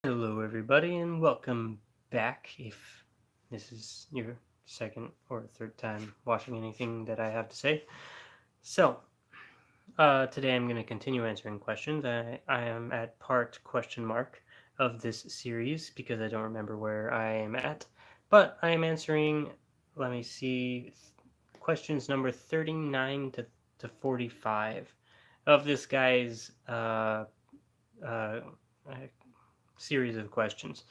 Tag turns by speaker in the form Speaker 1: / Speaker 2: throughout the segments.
Speaker 1: Hello, everybody, and welcome back. If this is your second or third time watching anything that I have to say, today I'm going to continue answering questions. I am at part question mark of this series because I don't remember where I am at, but I am answering. Let me see, questions number 39 to 45 of this guy's uh, series of questions.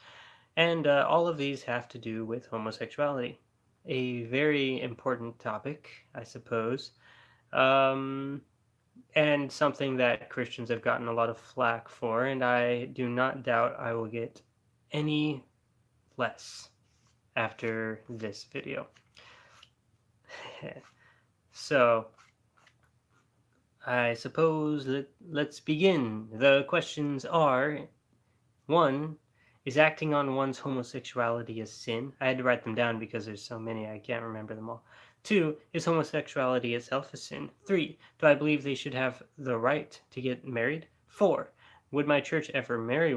Speaker 1: And all of these have to do with homosexuality, a very important topic, I suppose, um, and something that Christians have gotten a lot of flack for, and I do not doubt I will get any less after this video. So, I suppose let's begin. The questions are: 1. Is acting on one's homosexuality a sin? I had to write them down because there's so many I can't remember them all. 2. Is homosexuality itself a sin? 3. Do I believe they should have the right to get married? 4. Would my church ever marry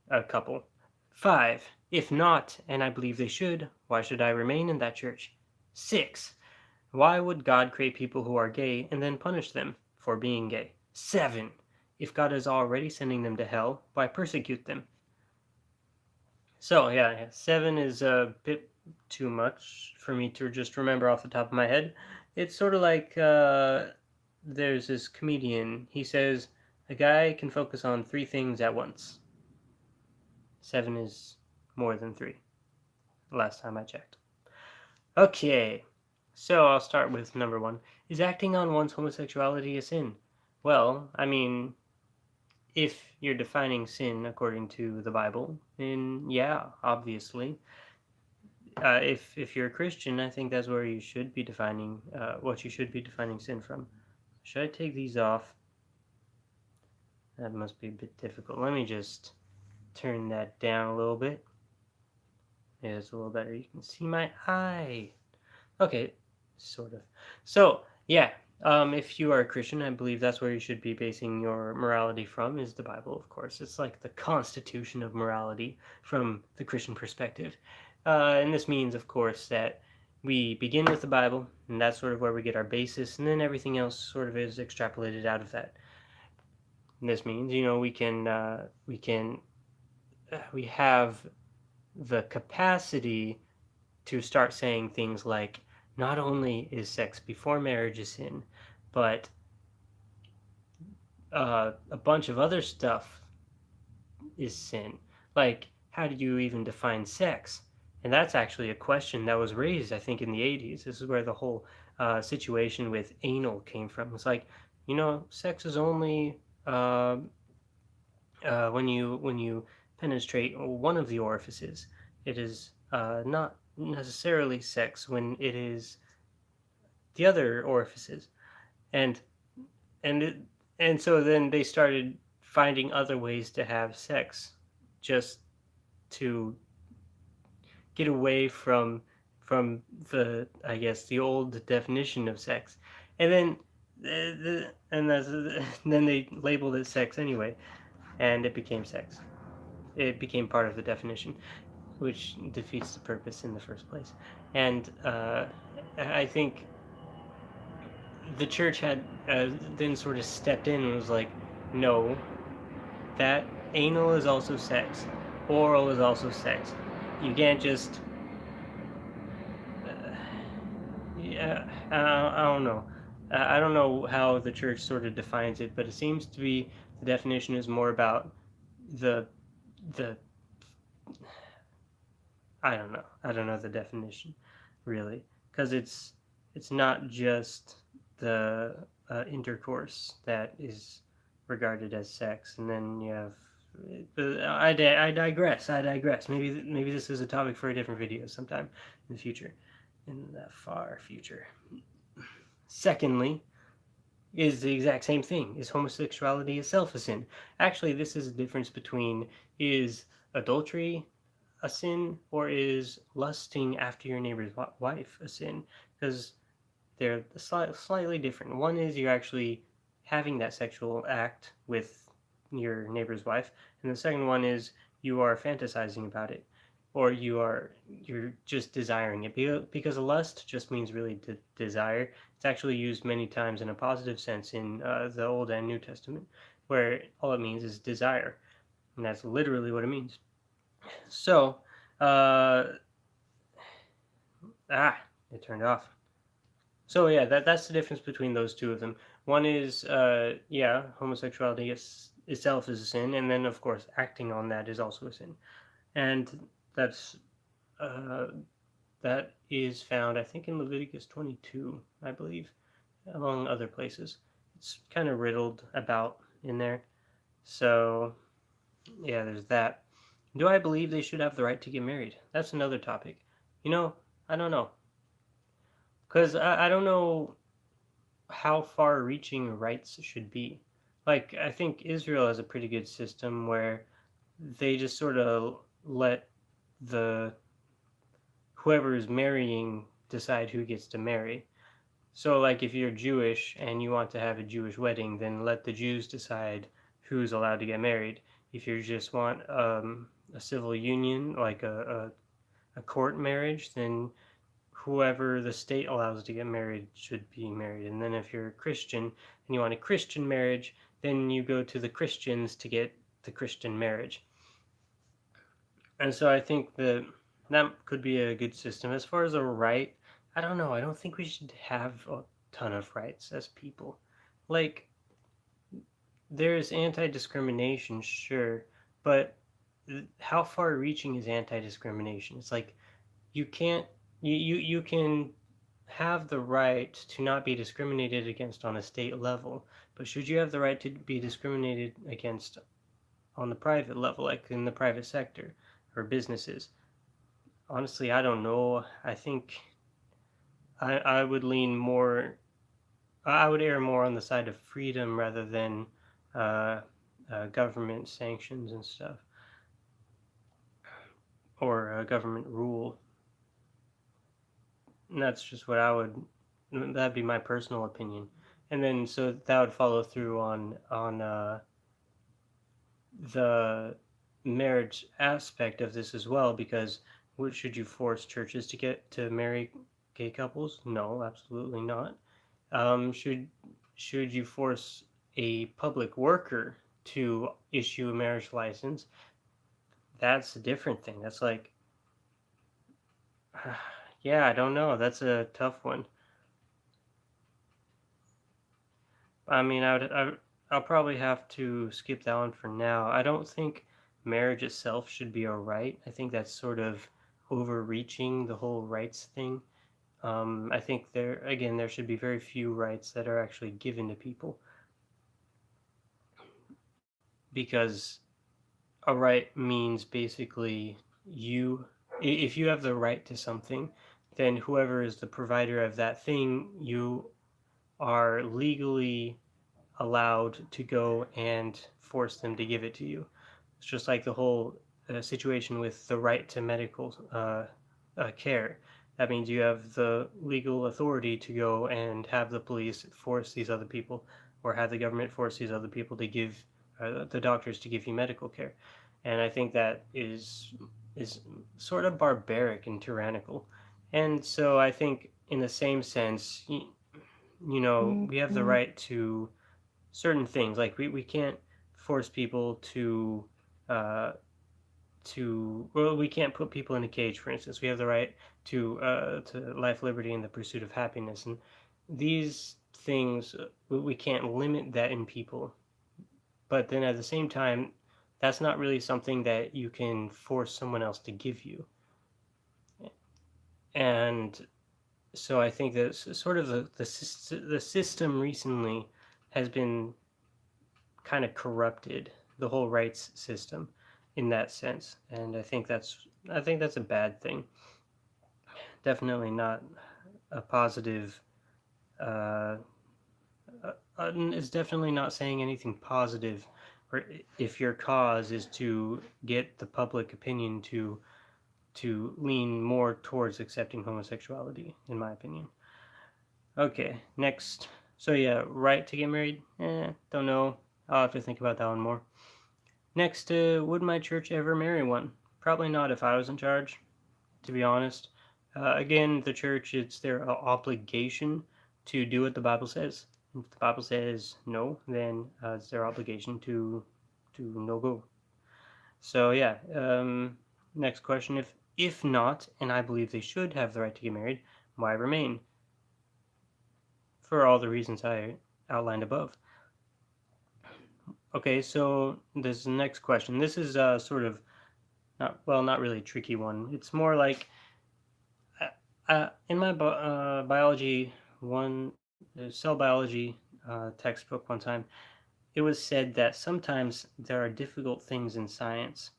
Speaker 1: a couple? 5. If not, and I believe they should, why should I remain in that church? 6. Why would God create people who are gay and then punish them for being gay? 7. If God is already sending them to hell, why persecute them? So yeah, 7 is a bit too much for me to just remember off the top of my head. It's sort of like there's this comedian. He says a guy can focus on 3 things at once. 7 is more than 3. Last time I checked. Okay, so I'll start with number 1. Is acting on one's homosexuality a sin? Well, I mean, if you're defining sin according to the Bible, then yeah, obviously. If you're a Christian, I think that's where you should be defining what you should be defining sin from. Should I take these off? That must be a bit difficult. Let me just turn that down a little bit. Yeah, it's a little better. You can see my eye. Okay, sort of. So yeah, if you are a Christian, I believe that's where you should be basing your morality from, is the Bible, of course. It's like the constitution of morality from the Christian perspective. And this means, of course, that we begin with the Bible, and that's sort of where we get our basis, and then everything else sort of is extrapolated out of that. And this means, we have the capacity to start saying things like, not only is sex before marriage a sin, but a bunch of other stuff is sin. Like, how do you even define sex? And that's actually a question that was raised, I think, in the 80s. This is where the whole situation with anal came from. It's like, sex is only when you penetrate one of the orifices. It is not necessarily sex when it is the other orifices, and and it, and so then they started finding other ways to have sex, just to get away from the, I guess, the old definition of sex, and then and that's, then they labeled it sex anyway, and it became sex. It became part of the definition, which defeats the purpose in the first place. And I think the church had then sort of stepped in and was like, no, that anal is also sex, oral is also sex. You can't just, yeah, I don't know. I don't know how the church sort of defines it, but it seems to be the definition is more about the the I don't know the definition really, because it's not just the intercourse that is regarded as sex, and then you have. I digress. I digress. Maybe this is a topic for a different video sometime in the future, in the far future. Secondly, is the exact same thing. Is homosexuality itself a sin? Actually, this is a difference between, is adultery a sin, or is lusting after your neighbor's wife a sin? Because they're slightly different. One is you're actually having that sexual act with your neighbor's wife, and the second one is you are fantasizing about it, or you're just desiring it, because lust just means really desire. It's actually used many times in a positive sense in the Old and New Testament, where all it means is desire, and that's literally what it means. So, uh, it turned off. So yeah, that's the difference between those two of them. One is, homosexuality itself is a sin, and then of course acting on that is also a sin, and that's uh, that is found, I think, in Leviticus 22, I believe, among other places. It's kind of riddled about in there. So yeah, there's that. Do I believe they should have the right to get married? That's another topic. I don't know, because I don't know how far reaching rights should be. Like, I think Israel has a pretty good system where they just sort of let the whoever is marrying decide who gets to marry. So, like, if you're Jewish and you want to have a Jewish wedding, then let the Jews decide who's allowed to get married. If you just want a civil union, like a court marriage, then whoever the state allows to get married should be married. And then if you're a Christian and you want a Christian marriage, then you go to the Christians to get the Christian marriage. And so I think that could be a good system. As far as a right, I don't know. I don't think we should have a ton of rights as people. Like, there's anti-discrimination, sure, but how far-reaching is anti-discrimination? It's like you can't you can have the right to not be discriminated against on a state level, but should you have the right to be discriminated against on the private level, like in the private sector or businesses? Honestly, I don't know. I think I would lean more. I would err more on the side of freedom rather than uh, government sanctions and stuff, or government rule. And that's just what I would. That'd be my personal opinion. And then so that would follow through on the marriage aspect of this as well, because should you force churches to get to marry gay couples? No, absolutely not. Should you force a public worker to issue a marriage license? That's a different thing. That's like, yeah, I don't know. That's a tough one. I mean, I'll probably have to skip that one for now. I don't think marriage itself should be a right. I think that's sort of overreaching the whole rights thing. I think there should be very few rights that are actually given to people, because a right means basically if you have the right to something, then whoever is the provider of that thing, you are legally allowed to go and force them to give it to you. It's just like the whole situation with the right to medical care. That means you have the legal authority to go and have the police force these other people, or have the government force these other people to give the doctors to give you medical care. And I think that is sort of barbaric and tyrannical. And so I think, in the same sense, we have the right to certain things. Like we can't force people uh, we can't put people in a cage, for instance. We have the right to life, liberty, and the pursuit of happiness, and these things, we can't limit that in people. But then at the same time, that's not really something that you can force someone else to give you. And so I think that sort of the system recently has been kind of corrupted, the whole rights system, in that sense, and I think that's a bad thing. Definitely not a positive. Uh, it's definitely not saying anything positive, or if your cause is to get the public opinion to lean more towards accepting homosexuality, in my opinion. Okay, next. So yeah, right to get married? Don't know. I'll have to think about that one more. Next, would my church ever marry one? Probably not if I was in charge, to be honest. Again, the church, it's their obligation to do what the Bible says. If the Bible says no, then it's their obligation to no go. So yeah. Next question: if not, and I believe they should have the right to get married, why remain? For all the reasons I outlined above. Okay, so this is the next question. This is sort of not really a tricky one. It's more like in my biology one cell biology textbook one time, it was said that sometimes there are difficult things in science,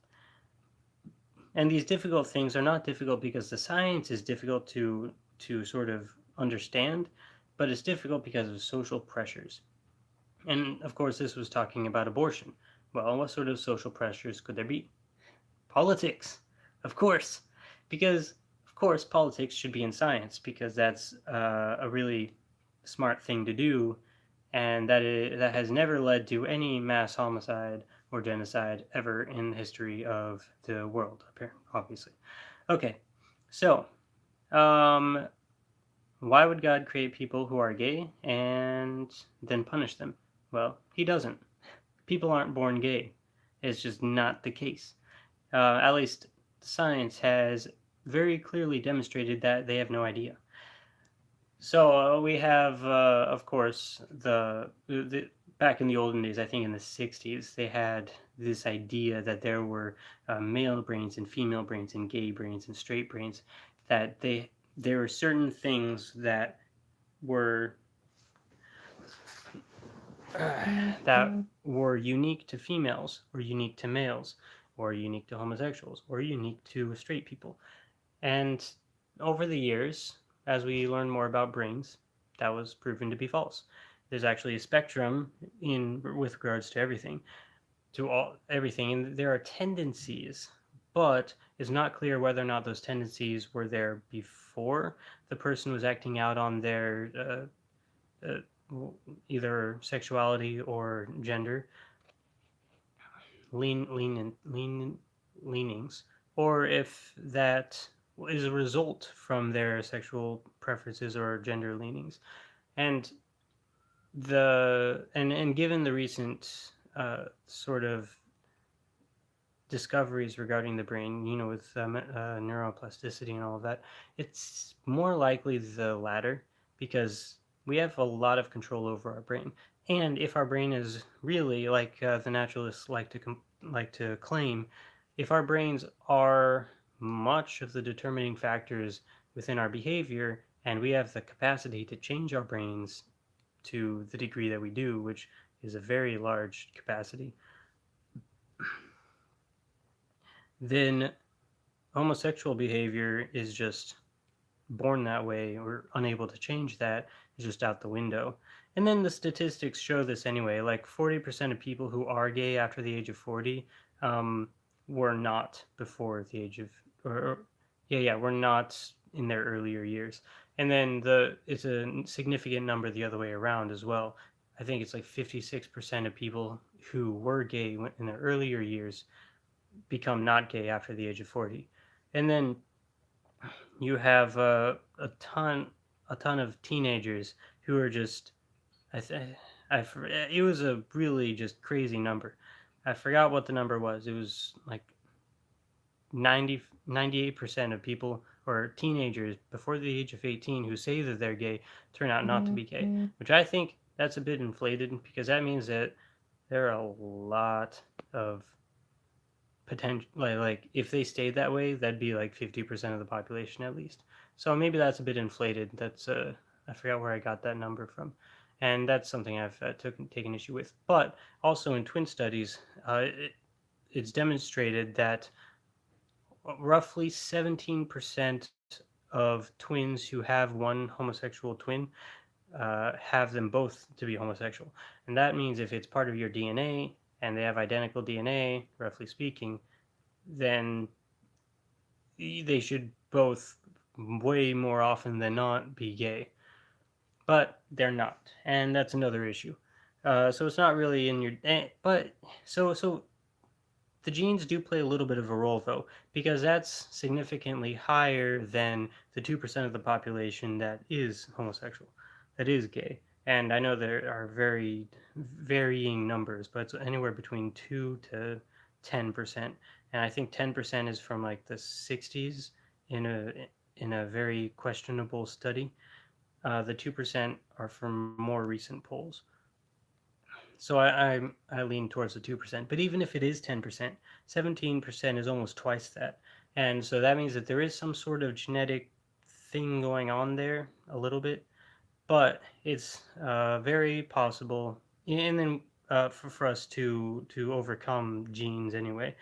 Speaker 1: and these difficult things are not difficult because the science is difficult to sort of understand, but it's difficult because of social pressures. And of course, this was talking about abortion. Well, what sort of social pressures could there be? Politics, of course, because of course politics should be in science because that's a really smart thing to do, and that has never led to any mass homicide or genocide ever in the history of the world, obviously. Okay, so um, why would God create people who are gay and then punish them? Well, He doesn't. People aren't born gay. It's just not the case. At least science has very clearly demonstrated that they have no idea. So we have, of course, back in the olden days, I think in the 60s, they had this idea that there were male brains and female brains and gay brains and straight brains, that there were certain things that were that were unique to females or unique to males or unique to homosexuals or unique to straight people. And over the years, as we learn more about brains, that was proven to be false. There's actually a spectrum in with regards to everything, and there are tendencies, but it's not clear whether or not those tendencies were there before the person was acting out on their either sexuality or gender leanings, or if that is a result from their sexual preferences or gender leanings. And given the recent sort of discoveries regarding the brain, with neuroplasticity and all of that, it's more likely the latter because we have a lot of control over our brain. And if our brain is really like the naturalists like to claim, if our brains are much of the determining factors within our behavior, and we have the capacity to change our brains to the degree that we do, which is a very large capacity, then homosexual behavior is just born that way or unable to change that is just out the window. And then the statistics show this anyway. Like 40% of people who are gay after the age of 40 were not before the age of, were not in their earlier years. And then it's a significant number the other way around as well. I think it's like 56% of people who were gay in their earlier years become not gay after the age of 40. And then you have a ton of teenagers who are just I th- I it was a really just crazy number. I forgot what the number was. It was like 98% of people or teenagers before the age of 18 who say that they're gay turn out not to be gay, which I think that's a bit inflated because that means that there are a lot of potential, like if they stayed that way, that'd be like 50% of the population at least. So maybe that's a bit inflated. That's I forgot where I got that number from, and that's something I've taken issue with. But also in twin studies, it's demonstrated that roughly 17% of twins who have one homosexual twin have them both to be homosexual. And that means if it's part of your DNA and they have identical DNA, roughly speaking, then they should both way more often than not be gay. But they're not. And that's another issue. So it's not really in your, but so the genes do play a little bit of a role though, because that's significantly higher than the 2% of the population that is homosexual, that is gay. And I know there are very varying numbers, but it's anywhere between 2 to 10%. And I think 10% is from like the 60s in a very questionable study. The 2% are from more recent polls. So I lean towards the 2%. But even if it is 10%, 17% is almost twice that. And so that means that there is some sort of genetic thing going on there a little bit, but it's very possible. And then for us to overcome genes anyway,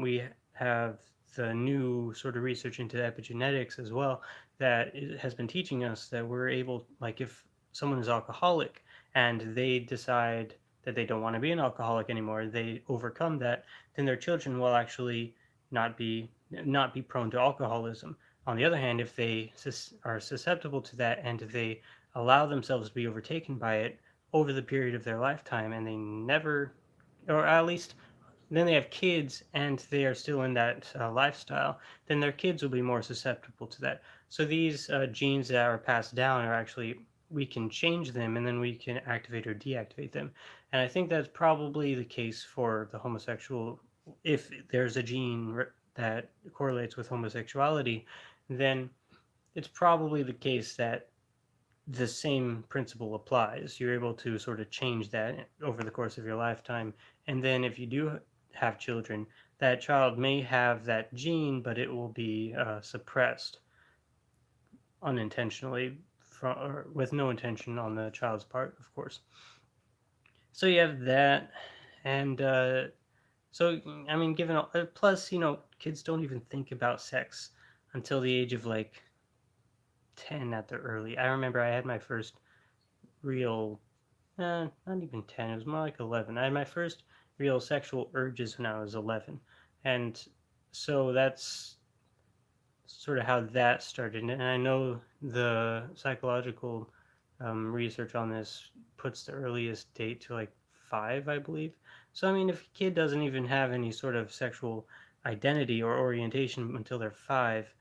Speaker 1: we have the new sort of research into epigenetics as well that it has been teaching us that we're able, like if someone is alcoholic and they decide that they don't want to be an alcoholic anymore, they overcome that, then their children will actually not be prone to alcoholism. On the other hand, if they are susceptible to that and they allow themselves to be overtaken by it over the period of their lifetime and they never, or at least then they have kids and they are still in that lifestyle, then their kids will be more susceptible to that. So these genes that are passed down are actually, we can change them and then we can activate or deactivate them. And I think that's probably the case for the homosexual. If there's a gene that correlates with homosexuality, then it's probably the case that the same principle applies. You're able to sort of change that over the course of your lifetime. And then if you do have children, that child may have that gene, but it will be suppressed unintentionally or with no intention on the child's part, of course. So you have that. And so, I mean, given plus, kids don't even think about sex until the age of like 10 at the early. I remember I had my first real, not even 10, it was more like 11. I had my first real sexual urges when I was 11. And so that's sort of how that started. And I know the psychological research on this puts the earliest date to like 5, I believe. So, I mean, if a kid doesn't even have any sort of sexual identity or orientation until they're 5,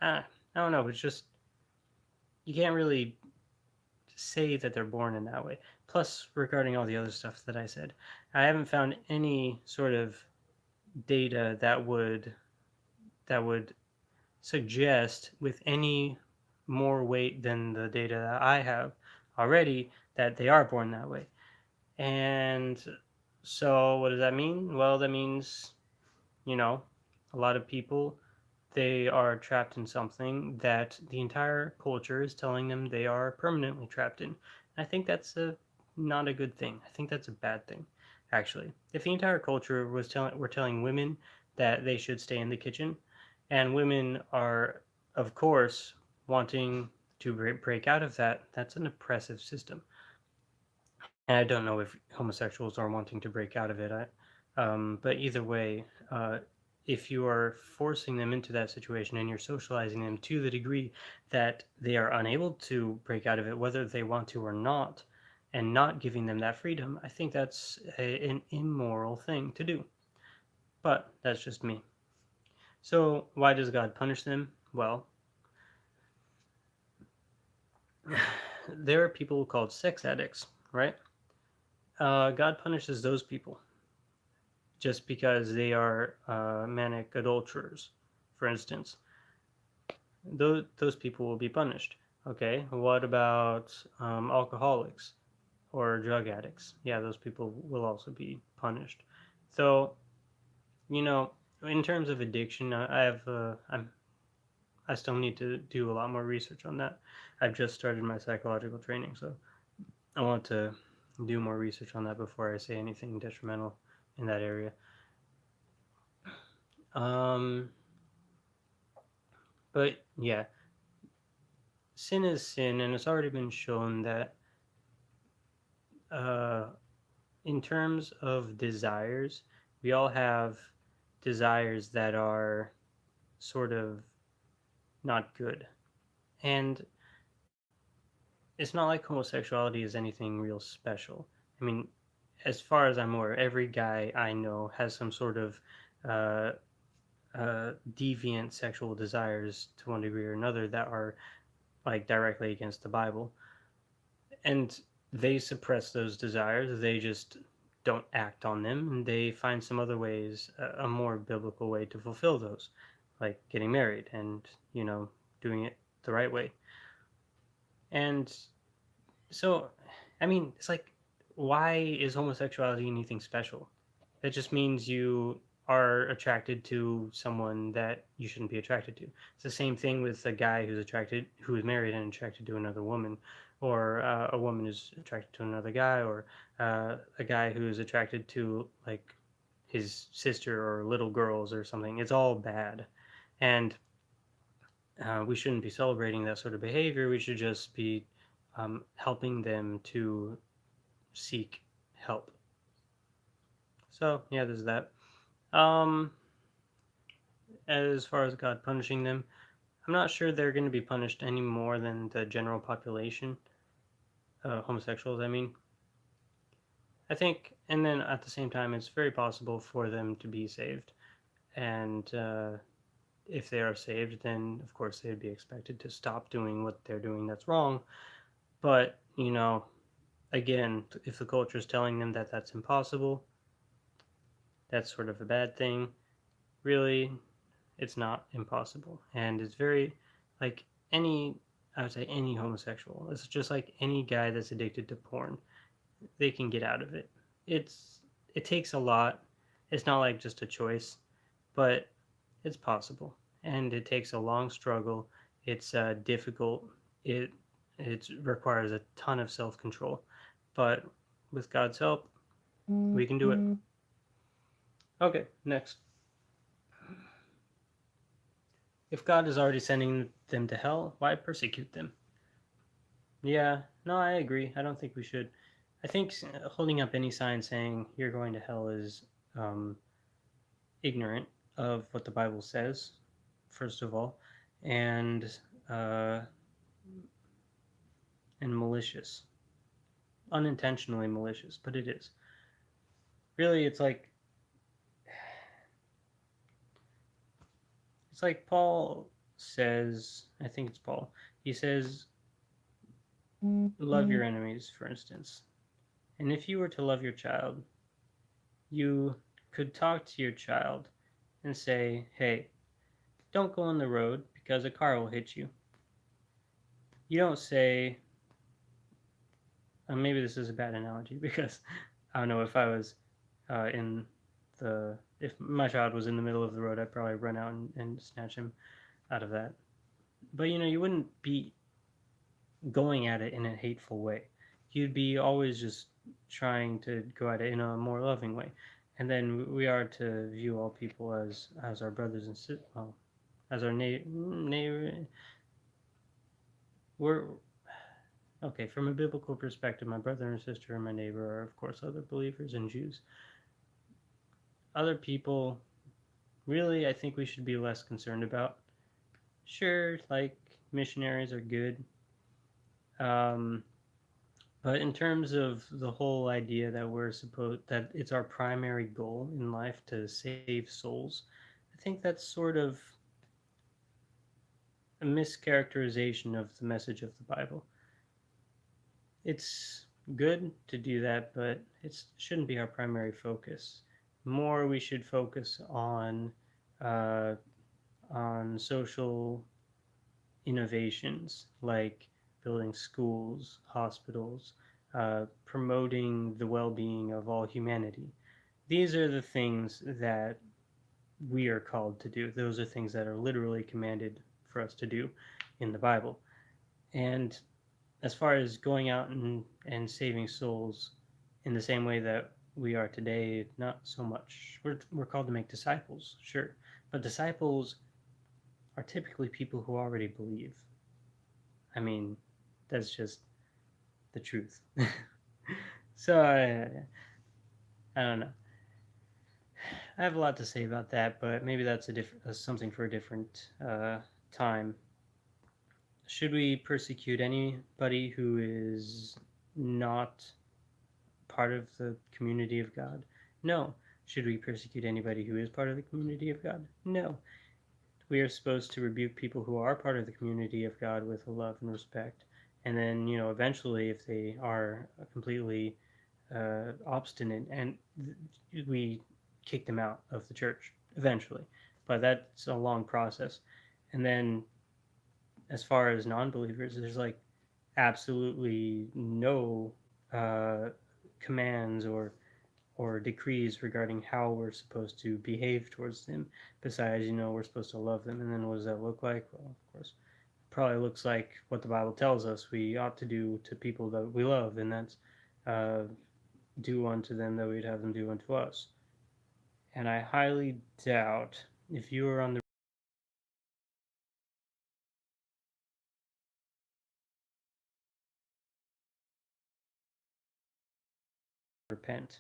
Speaker 1: I don't know. It's just, you can't really say that they're born in that way. Plus, regarding all the other stuff that I said, I haven't found any sort of data that would suggest with any more weight than the data that I have already that they are born that way. And so what does that mean? Well, that means, you know, a lot of people, they are trapped in something that the entire culture is telling them they are permanently trapped in. I think that's not a good thing. I think that's a bad thing, actually. If the entire culture were telling women that they should stay in the kitchen, and women are, of course, wanting to break out of that, that's an oppressive system. And I don't know if homosexuals are wanting to break out of it. But either way, if you are forcing them into that situation and you're socializing them to the degree that they are unable to break out of it, whether they want to or not, and not giving them that freedom, I think that's an immoral thing to do. But that's just me. So, why does God punish them? Well, there are people called sex addicts, right? God punishes those people just because they are manic adulterers, for instance. Those people will be punished. Okay, what about alcoholics or drug addicts? Yeah, those people will also be punished. So, you know, in terms of addiction, I still need to do a lot more research on that. I've just started my psychological training, so I want to do more research on that before I say anything detrimental in that area. Um, but yeah, sin is sin, and it's already been shown that uh, in terms of desires, we all have desires that are sort of not good. And it's not like homosexuality is anything real special. I mean, as far as I'm aware, every guy I know has some sort of uh, deviant sexual desires to one degree or another that are like directly against the Bible, and they suppress those desires. They just don't act on them, and they find some other ways, a more biblical way to fulfill those, like getting married and doing it the right way. And so, I mean, it's like, why is homosexuality anything special? That just means you are attracted to someone that you shouldn't be attracted to. It's the same thing with a guy who is married and attracted to another woman, or a woman is attracted to another guy, or a guy who is attracted to like his sister or little girls or something. It's all bad, and we shouldn't be celebrating that sort of behavior. We should just be helping them to seek help. So yeah, there's that. Um, as far as God punishing them, I'm not sure they're going to be punished any more than the general population, homosexuals. I mean, I think, and then at the same time, it's very possible for them to be saved, and if they are saved, then of course they'd be expected to stop doing what they're doing that's wrong. But again, if the culture is telling them that that's impossible, that's sort of a bad thing. Really, it's not impossible, and it's very like any I would say any homosexual. It's just like any guy that's addicted to porn. They can get out of it. It's it takes a lot. It's not like just a choice, but it's possible, and it takes a long struggle. It's difficult. It it requires a ton of self control, but with God's help, we can do it. Okay, next. If God is already sending them to hell, why persecute them? Yeah, no, I agree. I don't think we should. I think holding up any sign saying you're going to hell is um, ignorant of what the Bible says, first of all, and uh, and malicious, unintentionally malicious, but it is. Really, it's like Paul says. I think it's Paul. He says, "Love your enemies," for instance. And if you were to love your child, you could talk to your child and say, hey, don't go on the road because a car will hit you. You don't say, maybe this is a bad analogy because I don't know if I was if my child was in the middle of the road, I'd probably run out and snatch him out of that. But you wouldn't be going at it in a hateful way. You'd be always just trying to go at it in a more loving way. And then we are to view all people as our brothers and sisters, well, as our neighbor. We're okay from a biblical perspective. My brother and sister and my neighbor are, of course, other believers and Jews. Other people, really, I think we should be less concerned about. Sure, like missionaries are good, um, but in terms of the whole idea that it's our primary goal in life to save souls, I think that's sort of a mischaracterization of the message of the Bible. It's good to do that, but it shouldn't be our primary focus. More, we should focus uh, on social innovations like building schools, hospitals, promoting the well-being of all humanity. These are the things that we are called to do. Those are things that are literally commanded for us to do in the Bible. And as far as going out and saving souls in the same way that we are today, not so much. We're called to make disciples, sure. But disciples are typically people who already believe. I mean, that's just the truth. So I don't know. I have a lot to say about that, but maybe that's something for a different time. Should we persecute anybody who is not part of the community of God? No. Should we persecute anybody who is part of the community of God? No. We are supposed to rebuke people who are part of the community of God with love and respect. And then, eventually, if they are completely obstinate, and we kick them out of the church eventually. But that's a long process. And then, as far as non-believers, there's like absolutely no uh, commands or decrees regarding how we're supposed to behave towards them. Besides, we're supposed to love them. And then what does that look like? Well, of course, probably looks like what the Bible tells us we ought to do to people that we love, and that's uh, do unto them that we'd have them do unto us. And I highly doubt if you are on the repent.